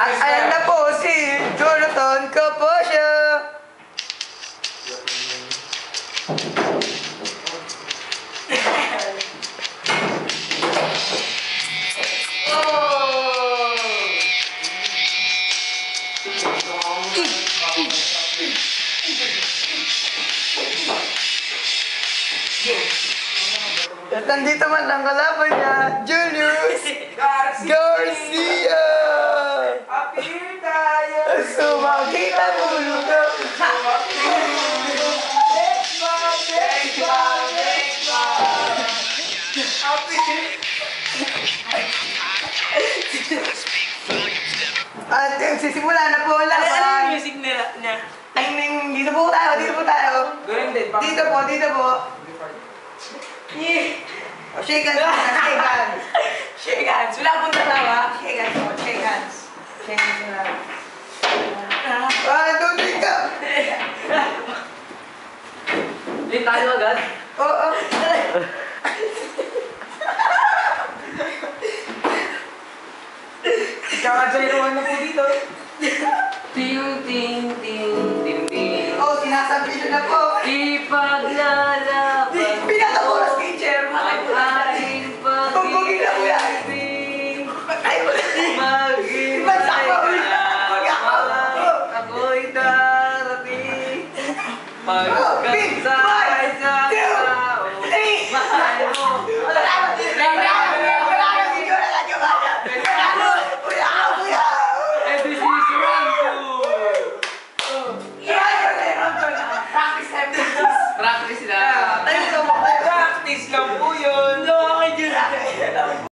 Ayan na po si Jonathan Capascia. At nandito man ang kalaban niya, Julius Garcia! Apir tayo! Sumakit ang ulo ko! At sisimula na po ang Ano yung laban. music niya? Dito po tayo, dito po tayo. Dito po, dito po. Oh, shake hands, shake hands. Shake hands. Wala akong tatawa. Shake hands po, shake hands. Shake hands na. Tuloy ka! Hindi tayo agad. Oo. Kakajayroan na po dito. Ting, ting, ting, ting, ting. Oh, sinasabi nyo na po. Ipaglalaban. Pinakamuras kay Chair. Ang ating Pagpugin na mo yan. pag-ibig. Ay, wala. Maghintay ka na. Ako'y darating. Pagkat sa